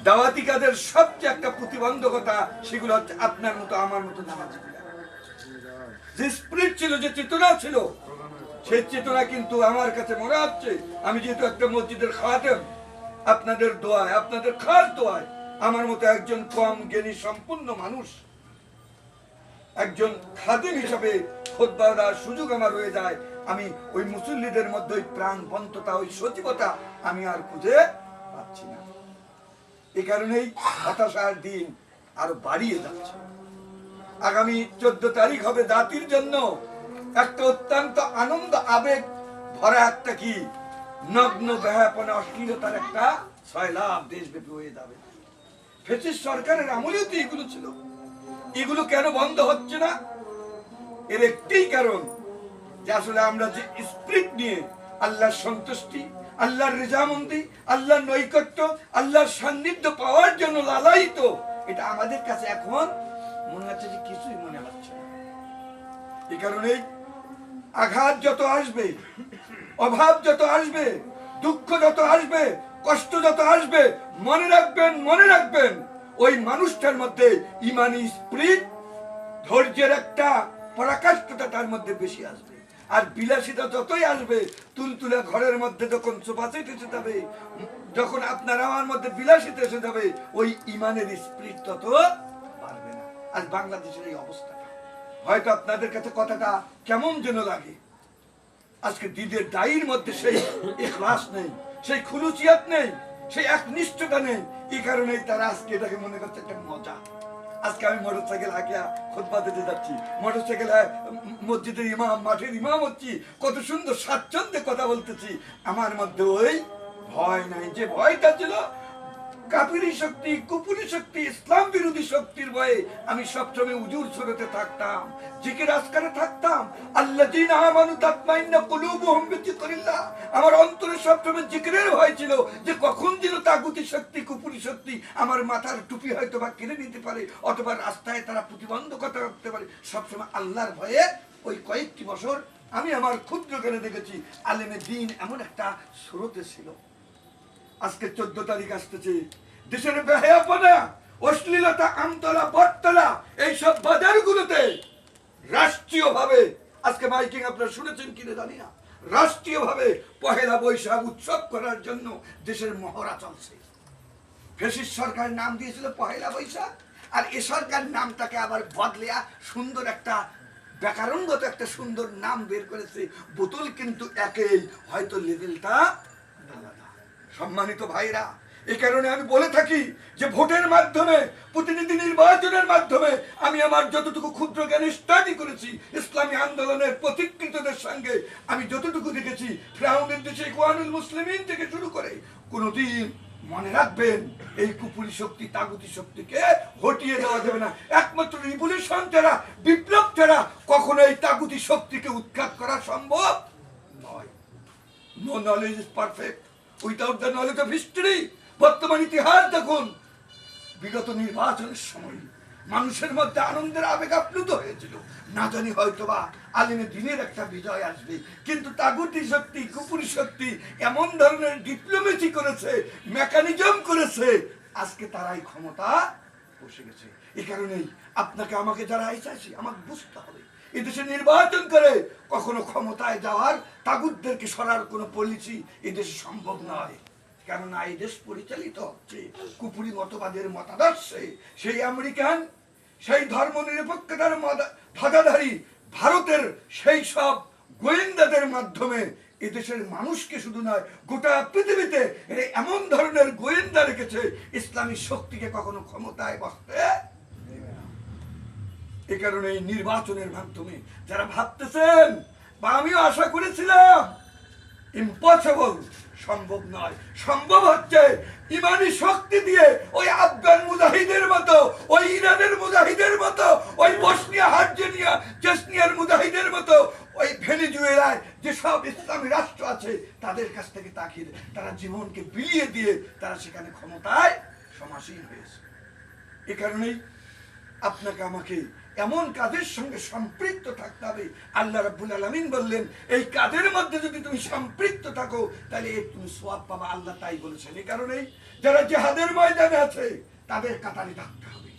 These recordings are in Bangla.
দাওয়াতি কাজের সবচেয়ে একটা প্রতিবন্ধকতা, সেগুলো হচ্ছে আপনার মতো আমার মতো নামাজি। যে স্পিরিট ছিল, যে চেতনা ছিল, সেই চেতনা কিন্তু আমার কাছে মনে হচ্ছে, আমি যেহেতু একটা মসজিদের খাদেম, আপনাদের দোয়ায়, আপনাদের খাস দোয়ায় আমার মতো একজন কম জ্ঞানী সম্পূর্ণ মানুষ, একজন খাদেম হিসাবে খুতবা দেওয়ার সুযোগ আমার হয়ে যায়। আমি ওই মুসল্লিদের মধ্যে ওই প্রাণবন্ততা, ওই সজীবতা আমি আর খুঁজে পাচ্ছি না। এই কারণেই হতাশার দিন আরো বাড়িয়ে যাচ্ছে। আগামী 14 তারিখ হবে জাতির জন্য একটা অত্যন্ত আনন্দ আবেগ ভরা একটা কি নগ্ন ব্যাপনা অশ্লীলতার একটা সয়লাভ দেশব্যাপী হয়ে যাবে। ফ্যাসিস্ট সরকারের আমলেও তো এগুলো ছিল। এগুলো কেন বন্ধ হচ্ছে না? এর একটাই কারণ, যে আসলে আমরা যে স্পিরিট নিয়ে আল্লাহর সন্তুষ্টি, আল্লাহর রেজামন্দি, আল্লাহর নৈকট্য, আল্লাহর সান্নিধ্য পাওয়ার জন্য লালায়িত, এটা আমাদের কাছে এখন মনে হচ্ছে যে কিছুই মনে হচ্ছে না। এই কারণেই আঘাত যত আসবে, অভাব যত আসবে, দুঃখ যত আসবে, কষ্ট যত আসবে, মনে রাখবেন, মনে রাখবেন ওই মানুষটার মধ্যে ইমানি স্পিরিট, ধৈর্যের একটা পরাকাষ্ঠতা তার মধ্যে বেশি আসবে। আর বিলাসিতা যতই আসবে, তুলতুলে ঘরের মধ্যে যখন সোফাসেট এসে যাবে, যখন আপনার আমার মধ্যে বিলাসিতা এসে যাবে, ওই ইমানের স্পিরিট তত বাড়বে না। আজ বাংলাদেশের এই অবস্থাটা হয়তো আপনাদের কাছে কথাটা কেমন যেন লাগে। আজকে দিদের দায়ের মধ্যে সেই ইখলাস নেই, সেই খুলুসিয়াত নেই, সেই একনিষ্ঠতা নেই। এই কারণেই তারা আজকে এটাকে মনে করছে একটা মজা। আজকে আমি মোটরসাইকেল হাঁকিয়া খুতবা দিতে যাচ্ছি, মোটরসাইকেলে মসজিদের ইমাম, মাঠের ইমাম হচ্ছি, কত সুন্দর স্বাচ্ছন্দ্যে কথা বলতেছি। আমার মধ্যে ওই ভয় নাই। যে ভয়টা ছিল কাফিরি শক্তি, কুফরি শক্তি, ইসলাম বিরোধী শক্তির ভয়ে আমি সবসময় উজুর সুরতে থাকতাম, জিকির আজকারে থাকতাম। আল্লাযীনা আমানু তাতমাইন্না কুলুবুহুম বিযিকরিল্লাহ। আমার অন্তরে সবসময় জিকিরের ভয় ছিল, যে কখন যেন তাগুতি শক্তি, কুফরি শক্তি আমার মাথার টুপি হয়তো বা কেড়ে নিতে পারে, অথবা রাস্তায় তারা প্রতিবন্ধকতা রাখতে পারে। সবসময় আল্লাহর ভয়ে ওই কয়েকটি বছর আমি আমার ক্ষুদ্র জ্ঞানে দেখেছি আলেমে দ্বীন এমন একটা স্রোতে ছিল। আজকে 14 তারিখ আসতেছে, দেশের বেহায়াপনা, অশ্লীলতা, আমতলা, বটতলা, এইসব বাজারগুলোতে রাষ্ট্রীয়ভাবে, আজকে মাইকিং আপনারা শুনেছেন কিনা জানি না, রাষ্ট্রীয়ভাবে পহেলা বৈশাখ উৎসব করার জন্য দেশের মহড়া চলছে। ফ্যাসিস্ট সরকার নাম দিয়েছিল পহেলা বৈশাখ, আর এ সরকার নামটাকে আবার বদলিয়া সুন্দর একটা ব্যাকরণগত একটা সুন্দর নাম বের করেছে। বোতল কিন্তু একই, হয়তো লেভেলটা আলাদা। সম্মানিত ভাইরা, এই কারণে আমি বলে থাকি যে ভোটের মাধ্যমে, প্রতিনিধি নির্বাচনের মাধ্যমে আমি আমার যতটুকু ক্ষুদ্র জ্ঞান স্টাডি করেছি, ইসলামী আন্দোলনের পথিকৃতদের সঙ্গে আমি যতটুকু দেখেছি, ফিরাউনের দেশে ইখওয়ানুল মুসলিমিন থেকে শুরু করে, কোনদিন মনে রাখবেন এই কুফরি শক্তি, তাগুতি শক্তিকে হটিয়ে দেওয়া যাবে না। একমাত্র রিভলিউশন ছাড়া, বিপ্লব ছাড়া কখনো এই তাগুতি শক্তিকে উৎখাত করা সম্ভব নয়। No knowledge is perfect without the knowledge of history. বর্তমান ইতিহাস দেখুন, বিগত নির্বাচনের সময় মানুষের মধ্যে আনন্দের আবেগ আপ্লুত হয়েছিল। না জানি হয়তোবা আলেমে দ্বীনের একটা বিজয় আসবে, কিন্তু তাগুতি শক্তি, কুফরি শক্তি এমন ধরনের ডিপ্লোমেসি করেছে, মেকানিজম করেছে, আজকে তারাই ক্ষমতা বসে গেছে। এই কারণেই আপনাকে আমাকে যারা আইসাছি, আমাকে বুঝতে হবে এদেশে নির্বাচন করে কখনো ক্ষমতায় যাওয়ার, তাগুতদেরকে সরার কোনো পলিসি এদেশে সম্ভব নয়। কেননা এই দেশ পরিচালিত হচ্ছে কুফরি মতবাদের মতাদর্শে। সেই আমেরিকান, সেই ধর্ম নিরপেক্ষতার ধ্বজাধারী ভারতের সেই সব গোয়েন্দাদের মাধ্যমে এদেশের মানুষকে শুধু নয়, গোটা পৃথিবীতে এমন ধরনের গোয়েন্দা রেখেছে, ইসলামী শক্তিকে কখনো ক্ষমতায় বসতে। এ কারণে এই নির্বাচনের মাধ্যমে যারা ভাবতেছেন, বা আমিও আশা করেছিলাম ইম্পসিবল, সম্ভব নয়, সম্ভব হচ্ছে ইমানি শক্তি দিয়ে ওই আফগান মুজাহিদের মতো, ওই ইরানের মুজাহিদের মতো, ওই বসনিয়া হার্জেনিয়া চেচনিয়ার মুজাহিদের মতো, ওই ভেনেজুয়েলায় যেসব ইসলামী রাষ্ট্র আছে তাদের কাছ থেকে তাকিয়ে তারা জীবনকে বিলিয়ে দিয়ে তারা সেখানে ক্ষমতায় সমাসীন হয়েছে। এ কারণেই আপনাকে আমাকে এমন কাজের সঙ্গে সম্পৃক্ত থাকতে হবে। আল্লাহ রাব্বুল আলামিন বললেন এই কাজের মধ্যে যদি তুমি সম্পৃক্ত থাকো তাহলে তুমি সওয়াব পাবা, আল্লাহ তাই বলেছেন। এই কারণেই যারা জিহাদের ময়দানে আছে তাদের কাতারে থাকতে হবে।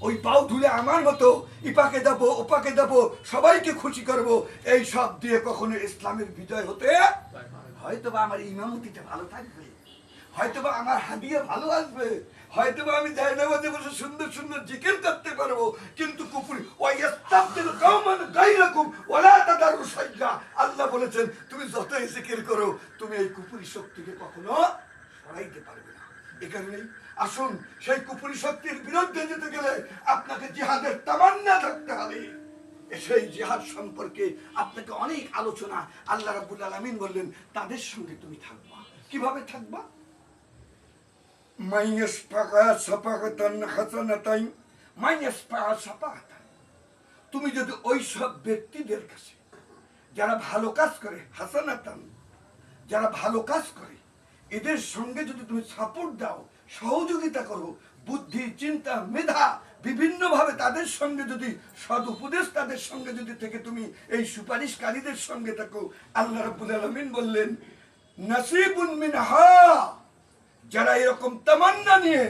ওই পাও ধুলে আমার মতো ইপাকে দেবো ওপাকে দেবো সবাইকে খুশি করব, এই সব দিয়ে কখনো ইসলামের বিজয় হতে হয়তোবা আমার ইমামতিটা ভালো থাকবে, হয়তোবা আমার হাদিয়া ভালো আসবে, হয়তোবা আমি জায়নামাজে বসে সুন্দর সুন্দর জিকির করতে পারবো, কিন্তু কুফরি ওয়াইয়াস্তাবদিল কওমান গায়রাকুম ওয়ালা তাদারু শাইয়্যা। আল্লাহ বলেছেন তুমি যতই জিকির করো তুমি এই কুফরি শক্তিকে কখনো সরাইতে পারবে না। এই কারণেই আসুন সেই কুফরি শক্তির বিরুদ্ধে যেতে গেলে আপনাকে জিহাদের তামান্না থাকতে হবে। সেই জিহাদ সম্পর্কে আপনাকে অনেক আলোচনা আল্লাহ রাব্বুল আলামিন বললেন তাদের সঙ্গে তুমি থাকবা। কিভাবে থাকবা? তুমি যদি ওই সব ব্যক্তিদের কাছে যারা ভালো কাজ করে, হাসানাতান যারা ভালো কাজ করে, এদের সঙ্গে যদি তুমি সাপোর্ট দাও, সহযোগিতা করো, বুদ্ধি চিন্তা মেধা বিভিন্ন ভাবে তাদের সঙ্গে যদি সদুপদেশ তাদের সঙ্গে যদি থেকে তুমি এই সুপারিশকারীদের সঙ্গে থাকো, আল্লাহ রাব্বুল আলামিন বললেন নাসিবুন মিনহা, যারা এরকম তামান্না নিয়ে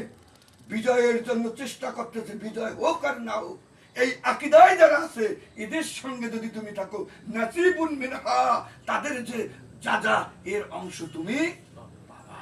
বিজয়ের জন্য চেষ্টা করতেছে, বিজয় হোক আর না হোক, এই আকীদায় যারা আছে এদের সঙ্গে যদি তুমি থাকো, নাসিবুন মিনহা, তাদের যে যা যা এর অংশ তুমি